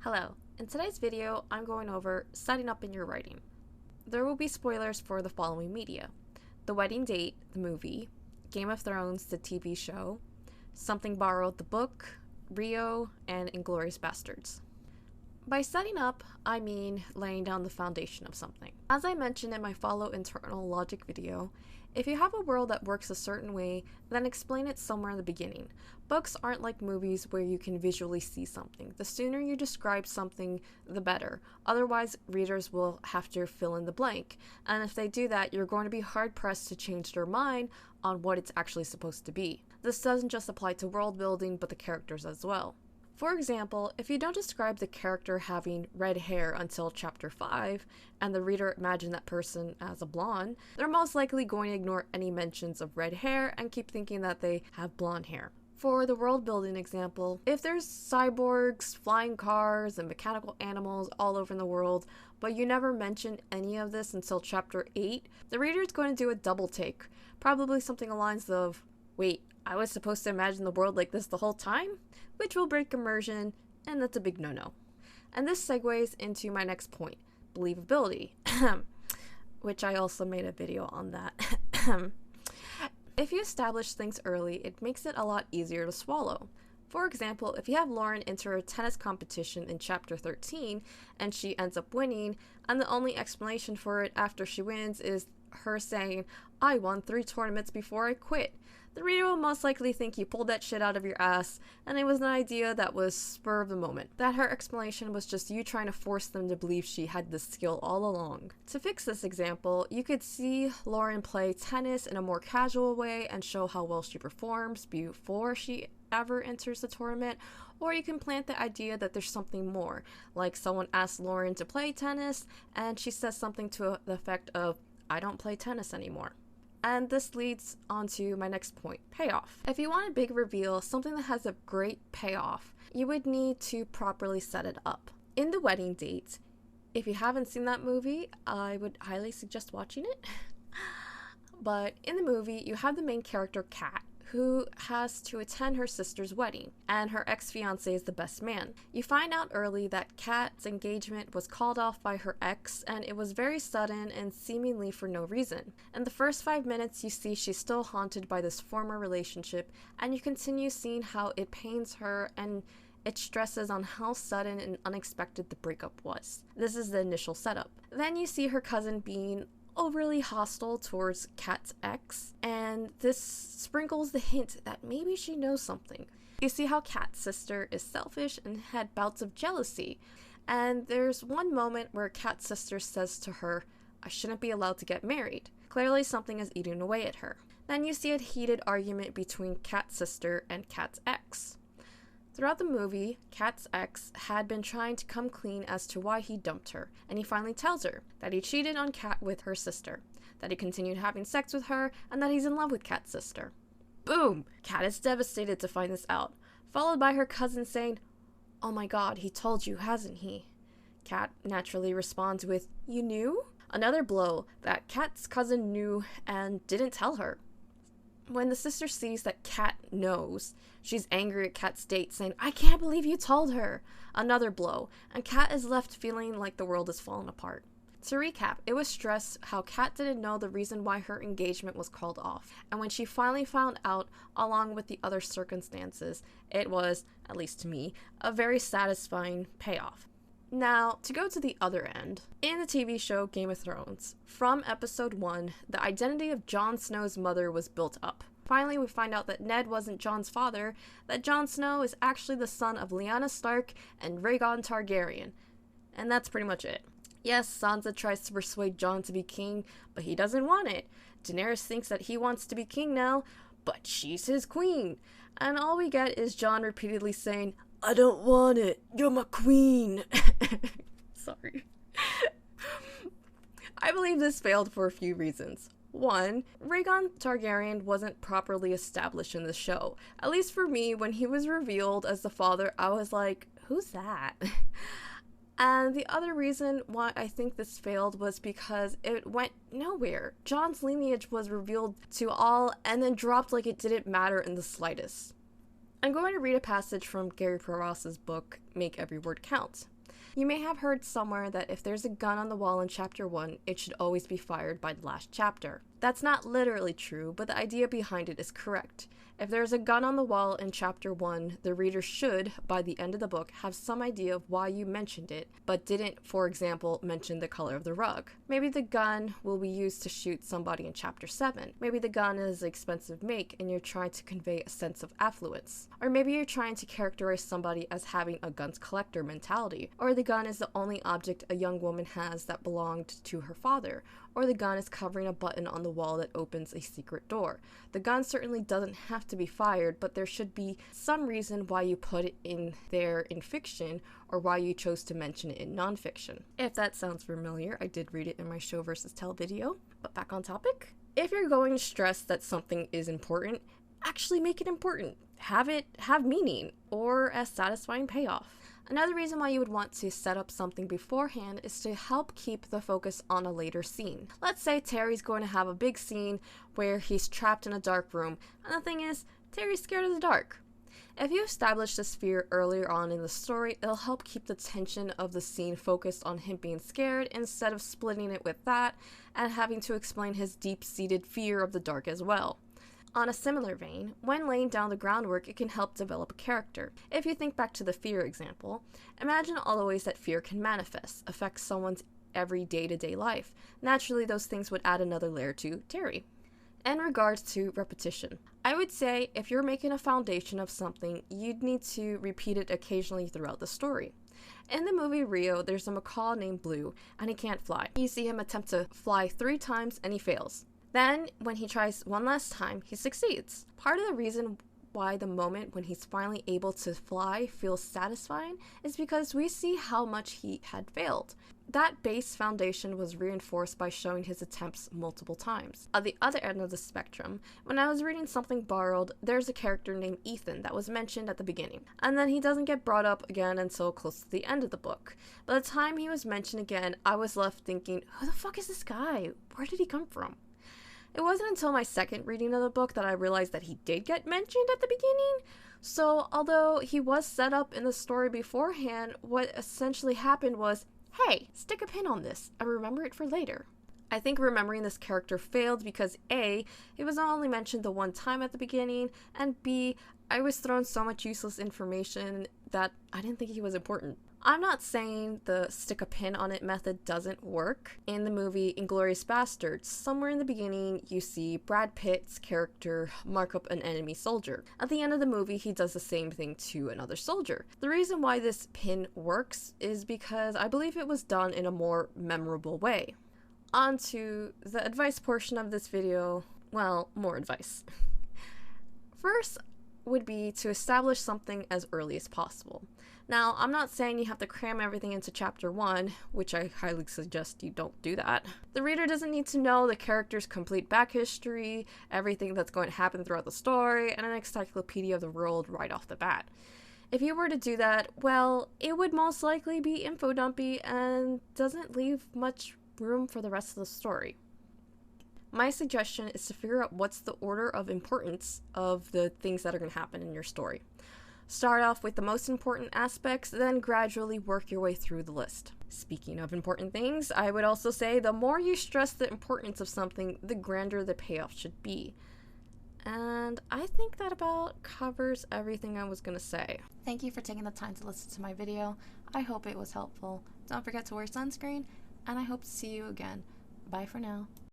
Hello, in today's video I'm going over setting up in your writing. There will be spoilers for the following media: The Wedding Date, the movie, Game of Thrones, the TV show, Something Borrowed, the book, Rio, and Inglourious Basterds. By setting up, I mean laying down the foundation of something. As I mentioned in my Follow Internal Logic video, if you have a world that works a certain way, then explain it somewhere in the beginning. Books aren't like movies where you can visually see something. The sooner you describe something, the better. Otherwise, readers will have to fill in the blank. And if they do that, you're going to be hard-pressed to change their mind on what it's actually supposed to be. This doesn't just apply to world building, but the characters as well. For example, if you don't describe the character having red hair until chapter 5, and the reader imagined that person as a blonde, they're most likely going to ignore any mentions of red hair and keep thinking that they have blonde hair. For the world building example, if there's cyborgs, flying cars, and mechanical animals all over in the world, but you never mention any of this until chapter 8, the reader is going to do a double take, probably something along the lines of, wait, I was supposed to imagine the world like this the whole time? Which will break immersion, and that's a big no-no. And this segues into my next point, believability, which I also made a video on that. If you establish things early, it makes it a lot easier to swallow. For example, if you have Lauren enter a tennis competition in chapter 13, and she ends up winning, and the only explanation for it after she wins is her saying, "I won 3 tournaments before I quit," the reader will most likely think you pulled that shit out of your ass, and it was an idea that was spur of the moment. That her explanation was just you trying to force them to believe she had this skill all along. To fix this example, you could see Lauren play tennis in a more casual way and show how well she performs before she ever enters the tournament, or you can plant the idea that there's something more, like someone asks Lauren to play tennis, and she says something to the effect of, "I don't play tennis anymore." And this leads on to my next point, payoff. If you want a big reveal, something that has a great payoff, you would need to properly set it up. In The Wedding Date, if you haven't seen that movie, I would highly suggest watching it. But in the movie, you have the main character, Kat, who has to attend her sister's wedding, and her ex-fiancé is the best man. You find out early that Kat's engagement was called off by her ex, and it was very sudden and seemingly for no reason. In the first 5 minutes, you see she's still haunted by this former relationship, and you continue seeing how it pains her and it stresses on how sudden and unexpected the breakup was. This is the initial setup. Then you see her cousin being overly hostile towards Kat's ex, and this sprinkles the hint that maybe she knows something. You see how Kat's sister is selfish and had bouts of jealousy, and there's one moment where Kat's sister says to her, "I shouldn't be allowed to get married." Clearly something is eating away at her. Then you see a heated argument between Kat's sister and Kat's ex. Throughout the movie, Kat's ex had been trying to come clean as to why he dumped her, and he finally tells her that he cheated on Kat with her sister, that he continued having sex with her, and that he's in love with Kat's sister. Boom! Kat is devastated to find this out, followed by her cousin saying, "Oh my god, he told you, hasn't he?" Kat naturally responds with, "You knew?" Another blow that Kat's cousin knew and didn't tell her. When the sister sees that Kat knows, she's angry at Kat's date, saying, "I can't believe you told her." Another blow, and Kat is left feeling like the world is falling apart. To recap, it was stress how Kat didn't know the reason why her engagement was called off, and when she finally found out, along with the other circumstances, it was, at least to me, a very satisfying payoff. Now, to go to the other end, in the TV show Game of Thrones, from episode 1, the identity of Jon Snow's mother was built up. Finally, we find out that Ned wasn't Jon's father, that Jon Snow is actually the son of Lyanna Stark and Rhaegon Targaryen. And that's pretty much it. Yes, Sansa tries to persuade Jon to be king, but he doesn't want it. Daenerys thinks that he wants to be king now, but she's his queen. And all we get is Jon repeatedly saying, "I don't want it. You're my queen." Sorry. I believe this failed for a few reasons. One, Rhaegon Targaryen wasn't properly established in the show. At least for me, when he was revealed as the father, I was like, who's that? And the other reason why I think this failed was because it went nowhere. Jon's lineage was revealed to all and then dropped like it didn't matter in the slightest. I'm going to read a passage from Gary Provost's book, Make Every Word Count. You may have heard somewhere that if there's a gun on the wall in chapter 1, it should always be fired by the last chapter. That's not literally true, but the idea behind it is correct. If there's a gun on the wall in chapter 1, the reader should, by the end of the book, have some idea of why you mentioned it, but didn't, for example, mention the color of the rug. Maybe the gun will be used to shoot somebody in chapter 7. Maybe the gun is an expensive make and you're trying to convey a sense of affluence. Or maybe you're trying to characterize somebody as having a guns collector mentality. Or the gun is the only object a young woman has that belonged to her father. Or the gun is covering a button on the wall that opens a secret door. The gun certainly doesn't have to be fired, but there should be some reason why you put it in there in fiction or why you chose to mention it in nonfiction. If that sounds familiar, I did read it in my show versus tell video. But back on topic. If you're going to stress that something is important, actually make it important. Have it have meaning or a satisfying payoff. Another reason why you would want to set up something beforehand is to help keep the focus on a later scene. Let's say Terry's going to have a big scene where he's trapped in a dark room, and the thing is, Terry's scared of the dark. If you establish this fear earlier on in the story, it'll help keep the tension of the scene focused on him being scared instead of splitting it with that and having to explain his deep-seated fear of the dark as well. On a similar vein, when laying down the groundwork, it can help develop a character. If you think back to the fear example, imagine all the ways that fear can manifest, affect someone's every day-to-day life. Naturally, those things would add another layer to Terry. In regards to repetition, I would say if you're making a foundation of something, you'd need to repeat it occasionally throughout the story. In the movie Rio, there's a macaw named Blue, and he can't fly. You see him attempt to fly 3 times, and he fails. Then, when he tries one last time, he succeeds. Part of the reason why the moment when he's finally able to fly feels satisfying is because we see how much he had failed. That base foundation was reinforced by showing his attempts multiple times. At the other end of the spectrum, when I was reading Something Borrowed, there's a character named Ethan that was mentioned at the beginning, and then he doesn't get brought up again until close to the end of the book. By the time he was mentioned again, I was left thinking, who the fuck is this guy? Where did he come from? It wasn't until my second reading of the book that I realized that he did get mentioned at the beginning. So, although he was set up in the story beforehand, what essentially happened was, hey, stick a pin on this and remember it for later. I think remembering this character failed because A, it was only mentioned the one time at the beginning, and B, I was thrown so much useless information that I didn't think he was important. I'm not saying the stick a pin on it method doesn't work. In the movie Inglourious Basterds, somewhere in the beginning, you see Brad Pitt's character mark up an enemy soldier. At the end of the movie, he does the same thing to another soldier. The reason why this pin works is because I believe it was done in a more memorable way. On to the advice portion of this video. Well, more advice. First would be to establish something as early as possible. Now, I'm not saying you have to cram everything into chapter 1, which I highly suggest you don't do that. The reader doesn't need to know the character's complete back history, everything that's going to happen throughout the story, and an encyclopedia of the world right off the bat. If you were to do that, well, it would most likely be info dumpy and doesn't leave much room for the rest of the story. My suggestion is to figure out what's the order of importance of the things that are going to happen in your story. Start off with the most important aspects, then gradually work your way through the list. Speaking of important things, I would also say the more you stress the importance of something, the grander the payoff should be. And I think that about covers everything I was going to say. Thank you for taking the time to listen to my video. I hope it was helpful. Don't forget to wear sunscreen, and I hope to see you again. Bye for now.